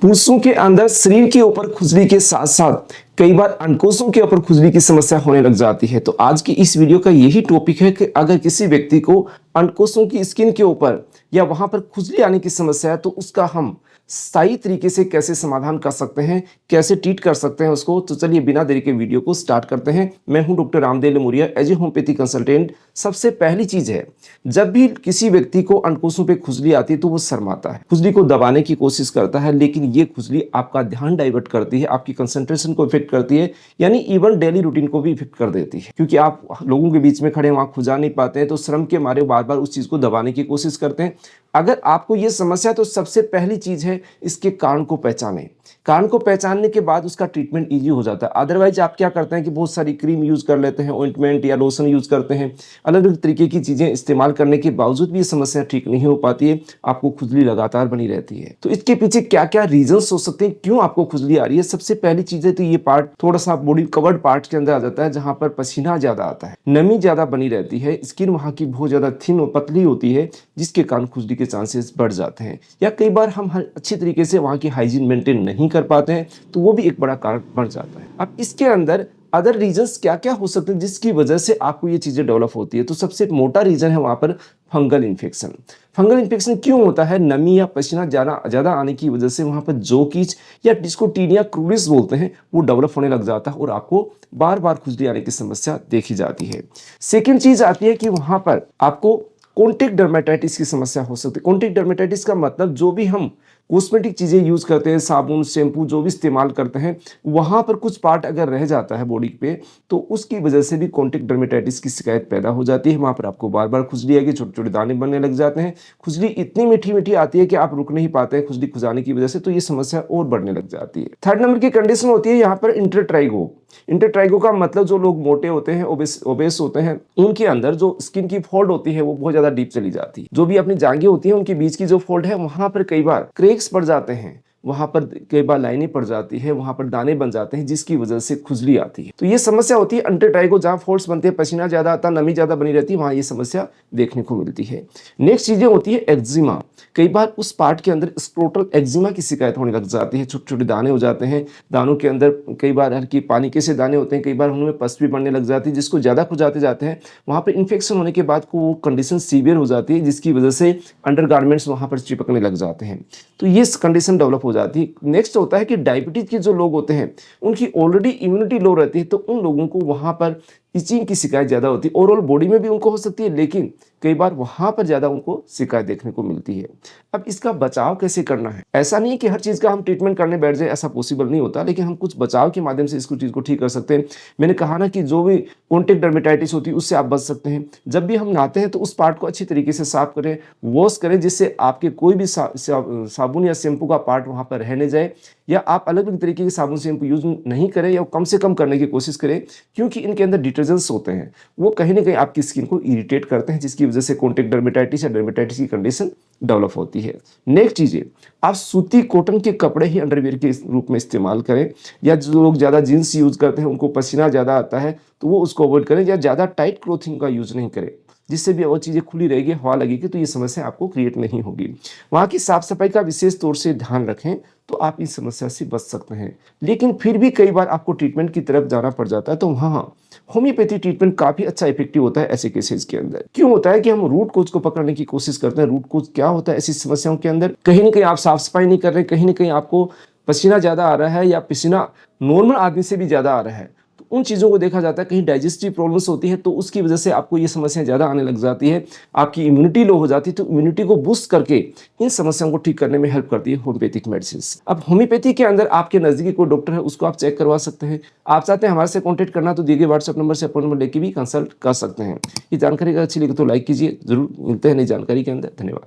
पुरुषों के अंदर शरीर के ऊपर खुजली के साथ साथ कई बार अंडकोशों के ऊपर खुजली की समस्या होने लग जाती है। तो आज की इस वीडियो का यही टॉपिक है कि अगर किसी व्यक्ति को अंडकोशों की स्किन के ऊपर या वहां पर खुजली आने की समस्या है तो उसका हम सही तरीके से कैसे समाधान कर सकते हैं, कैसे ट्रीट कर सकते हैं उसको। तो चलिए बिना देरी के वीडियो को स्टार्ट करते हैं। मैं हूं डॉक्टर रामदेव लेमुरिया, एज ए होम्योपैथी कंसल्टेंट। सबसे पहली चीज है, जब भी किसी व्यक्ति को अंडकोशों पे खुजली आती है तो वो शर्माता है, खुजली को दबाने की कोशिश करता है, लेकिन ये खुजली आपका ध्यान डाइवर्ट करती है, आपकी कंसंट्रेशन को इफेक्ट करती है, यानी इवन डेली रूटीन को भी इफेक्ट कर देती है। क्योंकि आप लोगों के बीच में खड़े वहां खुजा नहीं पाते हैं तो श्रम के मारे बार बार उस चीज को दबाने की कोशिश करते हैं। अगर आपको ये समस्या है तो सबसे पहली चीज है इसके कारण को पहचानें। कारण को पहचानने के बाद उसका ट्रीटमेंट इजी हो जाता है। अदरवाइज आप क्या करते हैं कि बहुत सारी क्रीम यूज कर लेते हैं, ऑइंटमेंट या लोशन यूज करते हैं, अलग अलग तरीके की चीजें इस्तेमाल करने के बावजूद भी ये समस्या ठीक नहीं हो पाती है, आपको खुजली लगातार बनी रहती है। तो इसके पीछे क्या क्या रीजंस हो सकते हैं, क्यों आपको खुजली आ रही है। सबसे पहली चीज है तो ये पार्ट थोड़ा सा बॉडी कवर्ड पार्ट के अंदर आ जाता है, जहां पर पसीना ज्यादा आता है, नमी ज्यादा बनी रहती है, स्किन वहां की बहुत ज्यादा थिन और पतली होती है, जिसके कारण खुजली के चांसेस बढ़ जाते हैं। या कई बार हम अच्छी तरीके से वहां की हाइजीन मेंटेन नहीं कर पाते हैं तो वो भी एक बड़ा कारण बन जाता है। अब इसके अंदर अदर रीजंस क्या क्या हो सकते हैं जिसकी वजह से आपको ये चीजें डेवलप होती है। तो सबसे मोटा रीजन है वहां पर फंगल इन्फेक्शन। फंगल इन्फेक्शन क्यों होता है? नमी या पसीना ज्यादा आने की वजह से वहां पर जोकीच या जिसको टीनिया क्रूरिस बोलते हैं वो डेवलप होने लग जाता है और आपको बार बार खुजली आने की समस्या देखी जाती है। सेकेंड चीज आती है कि वहां पर आपको कॉन्टैक्ट डर्मेटाइटिस की समस्या हो सकती है। कॉन्टैक्ट डर्मेटाइटिस का मतलब जो भी हम कॉस्मेटिक चीजें यूज करते हैं, साबुन, शैम्पू जो भी इस्तेमाल करते हैं, वहां पर कुछ पार्ट अगर रह जाता है बॉडी पे तो उसकी वजह से भी कॉन्टैक्ट डर्मेटाइटिस की शिकायत पैदा हो जाती है। वहां पर आपको बार बार खुजली आएगी, छोटे छोटे दाने बनने लग जाते हैं, खुजली इतनी मीठी मीठी आती है कि आप रुक नहीं पाते हैं खुजली खुजाने की वजह से, तो ये समस्या और बढ़ने लग जाती है। थर्ड नंबर की कंडीशन होती है यहाँ पर इंटरट्राइगो। इंटरट्राइगो का मतलब जो लोग मोटे होते हैं, ओबेस होते हैं, उनके अंदर जो स्किन की फोल्ड होती है वो बहुत ज्यादा डीप चली जाती है। जो भी अपनी जांघें होती है उनके बीच की जो फोल्ड है वहां पर कई बार क्रैक्स पड़ जाते हैं, वहां पर कई बार लाइनें पड़ जाती है, वहां पर दाने बन जाते हैं, जिसकी वजह से खुजली आती है। तो ये समस्या होती है इंटरट्राइगो, जहां फोल्ड्स बनते हैं, पसीना ज्यादा आता है, नमी ज्यादा बनी रहती है, वहां ये समस्या देखने को मिलती है। नेक्स्ट चीजें होती है एक्जिमा। कई बार उस पार्ट के अंदर स्क्रोटल एक्जिमा की शिकायत होने लग जाती है, छोटे छोटे दाने हो जाते हैं, दानों के अंदर कई बार हल्की पानी के से दाने होते हैं, कई बार उनमें पस भी बढ़ने लग जाती है, जिसको ज्यादा खुजाते जाते हैं वहां पर इन्फेक्शन होने के बाद को वो कंडीशन सीवियर हो जाती है, जिसकी वजह से अंडरगारमेंट्स वहां पर चिपकने लग जाते हैं। तो ये कंडीशन डेवलप हो जाती है। नेक्स्ट होता है कि डायबिटीज के जो लोग होते हैं उनकी ऑलरेडी इम्यूनिटी लो रहती है, तो उन लोगों को वहां पर इचिंग की शिकायत ज्यादा होती है। ओवरऑल बॉडी में भी उनको हो सकती है, लेकिन कई बार वहां पर ज्यादा उनको शिकायत देखने को मिलती है। अब इसका बचाव कैसे करना है? ऐसा नहीं है कि हर चीज का हम ट्रीटमेंट करने बैठ जाए, ऐसा पॉसिबल नहीं होता, लेकिन हम कुछ बचाव के माध्यम से इसको चीज को ठीक कर सकते हैं। मैंने कहा ना कि जो भी कॉन्टैक्ट डर्मेटाइटिस होती है उससे आप बच सकते हैं। जब भी हम नहाते हैं तो उस पार्ट को अच्छी तरीके से साफ करें, वॉश करें, जिससे आपके कोई भी साबुन या शैम्पू का पार्ट वहां पर रहने जाए, या आप अलग अलग तरीके के साबुन शैम्पू यूज नहीं करें या कम से कम करने की कोशिश करें, क्योंकि इनके अंदर डिटर्जेंट्स होते हैं, वो कहीं ना कहीं आपकी स्किन को इरिटेट करते हैं, जिसकी वजह से कॉन्टैक्ट डर्मेटाइटिस या डर्मेटाइटिस की कंडीशन डेवलप होती है। नेक्स्ट चीजें, आप सूती कॉटन के कपड़े ही अंडरवियर के रूप में इस्तेमाल करें, या जो लोग ज्यादा जींस यूज करते हैं उनको पसीना ज्यादा आता है तो वो उसको अवॉइड करें, या ज्यादा टाइट क्लोथिंग का यूज नहीं करें, जिससे भी वो चीजें खुली रहेगी, हवा लगेगी तो ये समस्या आपको क्रिएट नहीं होगी। वहां की साफ सफाई का विशेष तौर से ध्यान रखें तो आप इस समस्या से बच सकते हैं। लेकिन फिर भी कई बार आपको ट्रीटमेंट की तरफ जाना पड़ जाता है, तो वहां होम्योपैथी ट्रीटमेंट काफी अच्छा इफेक्टिव होता है ऐसे केसेस के अंदर। क्यों होता है कि हम रूट कोज को पकड़ने की कोशिश करते हैं। रूट कोज क्या होता है ऐसी समस्याओं के अंदर? कहीं ना कहीं आप साफ सफाई नहीं कर रहे, कहीं ना कहीं आपको पसीना ज्यादा आ रहा है, या पसीना नॉर्मल आदमी से भी ज्यादा आ रहा है, तो उन चीज़ों को देखा जाता है। कहीं डाइजेस्टिव प्रॉब्लम्स होती है तो उसकी वजह से आपको ये समस्याएं ज़्यादा आने लग जाती है, आपकी इम्यूनिटी लो हो जाती है, तो इम्यूनिटी को बूस्ट करके इन समस्याओं को ठीक करने में हेल्प करती है होम्योपैथिक मेडिसिन। अब होम्योपैथी के अंदर आपके नज़दीकी कोई डॉक्टर है उसको आप चेक करवा सकते हैं। आप चाहते हैं हमारे से कॉन्टैक्ट करना तो दिए गए व्हाट्सएप नंबर से अपॉइंटमेंट लेके भी कंसल्ट कर सकते हैं। ये जानकारी अगर अच्छी लगी तो लाइक कीजिए, जरूर मिलते हैं नई जानकारी के अंदर। धन्यवाद।